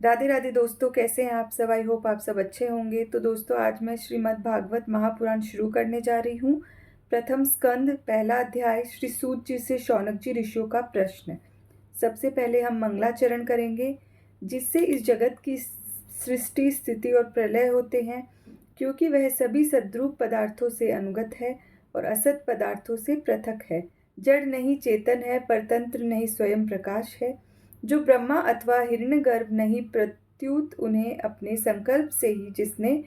राधे राधे दोस्तों, कैसे हैं आप सब। आई होप आप सब अच्छे होंगे। तो दोस्तों, आज मैं श्रीमद् भागवत महापुराण शुरू करने जा रही हूँ। प्रथम स्कंद, पहला अध्याय, श्री सूत जी से शौनक जी ऋषियों का प्रश्न। सबसे पहले हम मंगलाचरण करेंगे, जिससे इस जगत की सृष्टि, स्थिति और प्रलय होते हैं, क्योंकि वह सभी सद्रूप पदार्थों से अनुगत है और असत पदार्थों से पृथक है। जड़ नहीं, चेतन है, परतंत्र नहीं, स्वयं प्रकाश है। जो ब्रह्मा अथवा हिरण्यगर्भ नहीं, प्रत्युत उन्हें अपने संकल्प से ही जिसने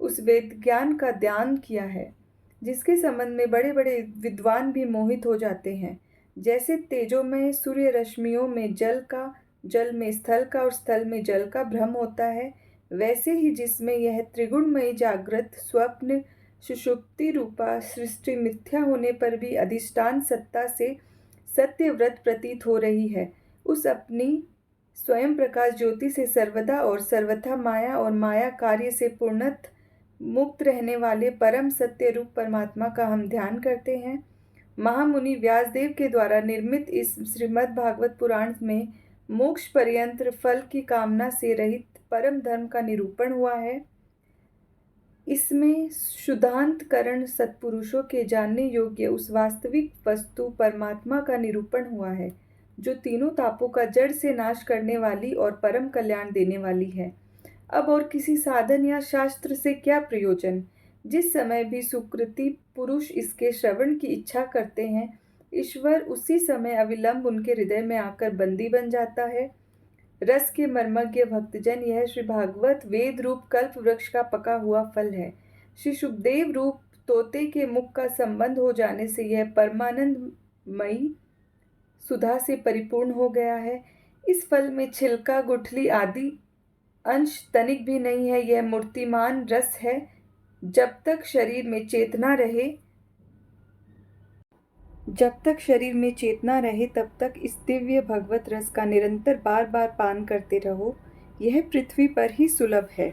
उस वेद ज्ञान का दान किया है, जिसके संबंध में बड़े बड़े विद्वान भी मोहित हो जाते हैं। जैसे तेजो में सूर्य रश्मियों में जल का, जल में स्थल का और स्थल में जल का भ्रम होता है, वैसे ही जिसमें यह त्रिगुणमयी जागृत, स्वप्न, सुषुप्ति रूपा सृष्टि मिथ्या होने पर भी अधिष्ठान सत्ता से सत्यव्रत प्रतीत हो रही है, उस अपनी स्वयं प्रकाश ज्योति से सर्वदा और सर्वथा माया और माया कार्य से पूर्णत मुक्त रहने वाले परम सत्य रूप परमात्मा का हम ध्यान करते हैं। महामुनि व्यासदेव के द्वारा निर्मित इस श्रीमद् भागवत पुराण में मोक्ष पर्यंत फल की कामना से रहित परम धर्म का निरूपण हुआ है। इसमें शुद्धांतकरण सत्पुरुषों के जानने योग्य उस वास्तविक वस्तु परमात्मा का निरूपण हुआ है, जो तीनों तापों का जड़ से नाश करने वाली और परम कल्याण देने वाली है। अब और किसी साधन या शास्त्र से क्या प्रयोजन। जिस समय भी सुकृति पुरुष इसके श्रवण की इच्छा करते हैं, ईश्वर उसी समय अविलंब उनके हृदय में आकर बंदी बन जाता है। रस के मर्मज्ञ भक्तजन, यह श्री भागवत वेद रूप कल्प वृक्ष का पका हुआ फल है। श्री सुखदेव रूप तोते के मुख का संबंध हो जाने से यह परमानंदमयी सुधा से परिपूर्ण हो गया है। इस फल में छिलका, गुठली आदि अंश तनिक भी नहीं है। यह मूर्तिमान रस है। जब तक शरीर में चेतना रहे तब तक इस दिव्य भगवत रस का निरंतर बार बार पान करते रहो। यह पृथ्वी पर ही सुलभ है।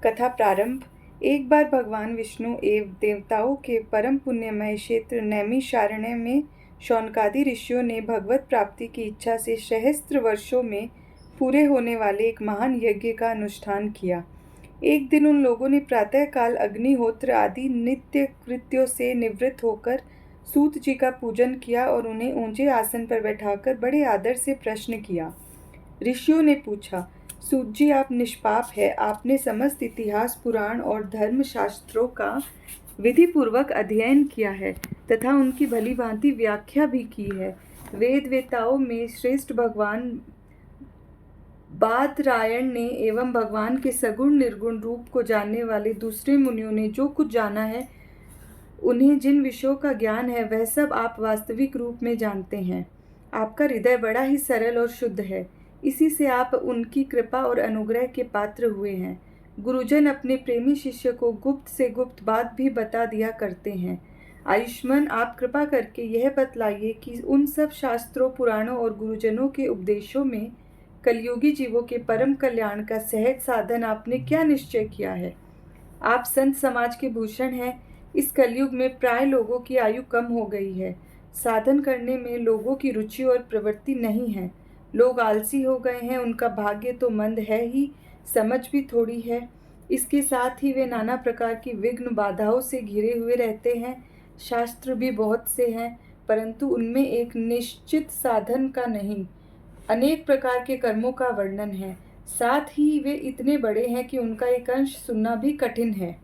कथा प्रारंभ। एक बार भगवान विष्णु एवं देवताओं के परम पुण्यमय क्षेत्र नैमिषारण्य में शौनकादि ऋषियों ने भगवत प्राप्ति की इच्छा से सहस्त्र वर्षों में पूरे होने वाले एक महान यज्ञ का अनुष्ठान किया। एक दिन उन लोगों ने प्रातःकाल अग्निहोत्र आदि नित्य कृत्यों से निवृत्त होकर सूत जी का पूजन किया और उन्हें ऊंचे आसन पर बैठाकर बड़े आदर से प्रश्न किया। ऋषियों ने पूछा, सूत जी, आप निष्पाप है। आपने समस्त इतिहास, पुराण और धर्म शास्त्रों का विधि पूर्वक अध्ययन किया है तथा उनकी भली भांति व्याख्या भी की है। वेद वेताओं में श्रेष्ठ भगवान बादरायण ने एवं भगवान के सगुण निर्गुण रूप को जानने वाले दूसरे मुनियों ने जो कुछ जाना है, उन्हें जिन विषयों का ज्ञान है, वह सब आप वास्तविक रूप में जानते हैं। आपका हृदय बड़ा ही सरल और शुद्ध है, इसी से आप उनकी कृपा और अनुग्रह के पात्र हुए हैं। गुरुजन अपने प्रेमी शिष्य को गुप्त से गुप्त बात भी बता दिया करते हैं। आयुष्मान, आप कृपा करके यह बतलाइए कि उन सब शास्त्रों, पुराणों और गुरुजनों के उपदेशों में कलयुगी जीवों के परम कल्याण का सहज साधन आपने क्या निश्चय किया है। आप संत समाज के भूषण हैं। इस कलयुग में प्राय लोगों की आयु कम हो गई है। साधन करने में लोगों की रुचि और प्रवृत्ति नहीं है। लोग आलसी हो गए हैं। उनका भाग्य तो मंद है ही, समझ भी थोड़ी है। इसके साथ ही वे नाना प्रकार की विघ्न बाधाओं से घिरे हुए रहते हैं। शास्त्र भी बहुत से हैं, परंतु उनमें एक निश्चित साधन का नहीं, अनेक प्रकार के कर्मों का वर्णन है। साथ ही वे इतने बड़े हैं कि उनका एक अंश सुनना भी कठिन है।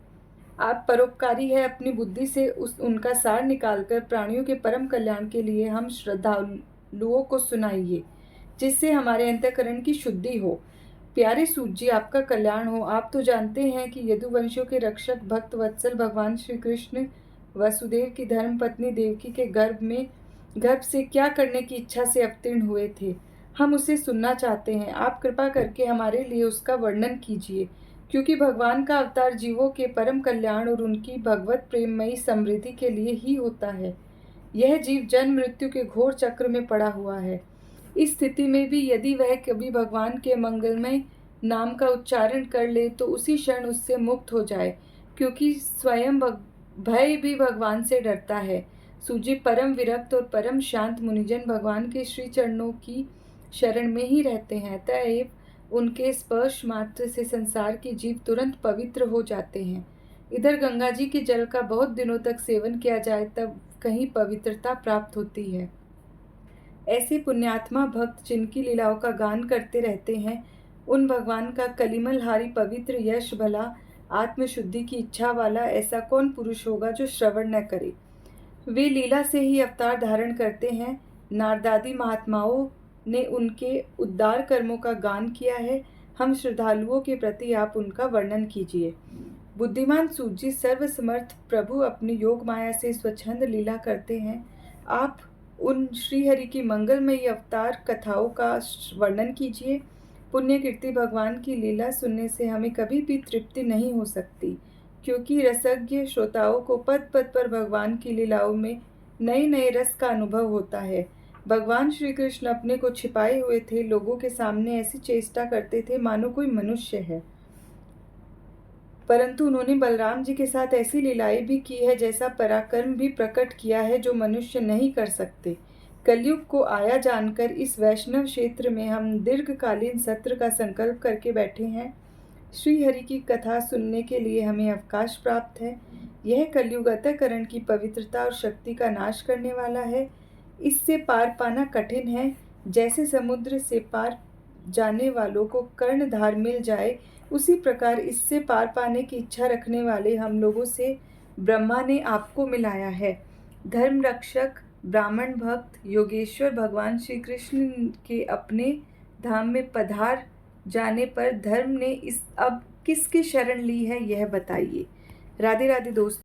आप परोपकारी है। अपनी बुद्धि से उनका सार निकालकर प्राणियों के परम कल्याण के लिए हम श्रद्धालुओं को सुनाइए, जिससे हमारे अंतःकरण की शुद्धि हो। प्यारे सूत जी, आपका कल्याण हो। आप तो जानते हैं कि यदुवंशियों के रक्षक भक्त वत्सल भगवान श्री कृष्ण वसुदेव की धर्म पत्नी देवकी के गर्भ से क्या करने की इच्छा से अवतीर्ण हुए थे। हम उसे सुनना चाहते हैं। आप कृपा करके हमारे लिए उसका वर्णन कीजिए, क्योंकि भगवान का अवतार जीवों के परम कल्याण और उनकी भगवत प्रेममयी समृद्धि के लिए ही होता है। यह जीव जन्म मृत्यु के घोर चक्र में पड़ा हुआ है। इस स्थिति में भी यदि वह कभी भगवान के मंगलमय नाम का उच्चारण कर ले तो उसी क्षण उससे मुक्त हो जाए, क्योंकि स्वयं भय भी भगवान से डरता है। सूजी, परम विरक्त और परम शांत मुनिजन भगवान के श्री चरणों की शरण में ही रहते हैं। अतएव उनके स्पर्श मात्र से संसार के जीव तुरंत पवित्र हो जाते हैं। इधर गंगा जी के जल का बहुत दिनों तक सेवन किया जाए तब कहीं पवित्रता प्राप्त होती है। ऐसे पुण्यात्मा भक्त जिनकी लीलाओं का गान करते रहते हैं, उन भगवान का कलिमलहारी पवित्र यश भला आत्मशुद्धि की इच्छा वाला ऐसा कौन पुरुष होगा जो श्रवण न करे। वे लीला से ही अवतार धारण करते हैं। नारदादि महात्माओं ने उनके उद्धार कर्मों का गान किया है। हम श्रद्धालुओं के प्रति आप उनका वर्णन कीजिए। बुद्धिमान सूत जी, सर्वसमर्थ प्रभु अपनी योग माया से स्वच्छंद लीला करते हैं। आप उन श्रीहरि की मंगलमयी अवतार कथाओं का वर्णन कीजिए। पुण्य कीर्ति भगवान की लीला सुनने से हमें कभी भी तृप्ति नहीं हो सकती, क्योंकि रसज्ञ श्रोताओं को पद पद पर भगवान की लीलाओं में नए नए रस का अनुभव होता है। भगवान श्री कृष्ण अपने को छिपाए हुए थे, लोगों के सामने ऐसी चेष्टा करते थे मानो कोई मनुष्य है, परंतु उन्होंने बलराम जी के साथ ऐसी लीलाएं भी की है, जैसा पराक्रम भी प्रकट किया है जो मनुष्य नहीं कर सकते। कलयुग को आया जानकर इस वैष्णव क्षेत्र में हम दीर्घकालीन सत्र का संकल्प करके बैठे हैं। श्री हरि की कथा सुनने के लिए हमें अवकाश प्राप्त है। यह कलयुग अंतःकरण की पवित्रता और शक्ति का नाश करने वाला है। इससे पार पाना कठिन है। जैसे समुद्र से पार जाने वालों को कर्णधार मिल जाए, उसी प्रकार इससे पार पाने की इच्छा रखने वाले हम लोगों से ब्रह्मा ने आपको मिलाया है। धर्म रक्षक, ब्राह्मण भक्त, योगेश्वर भगवान श्री कृष्ण के अपने धाम में पधार जाने पर धर्म ने इस अब किसकी शरण ली है, यह बताइए। राधे राधे दोस्तों।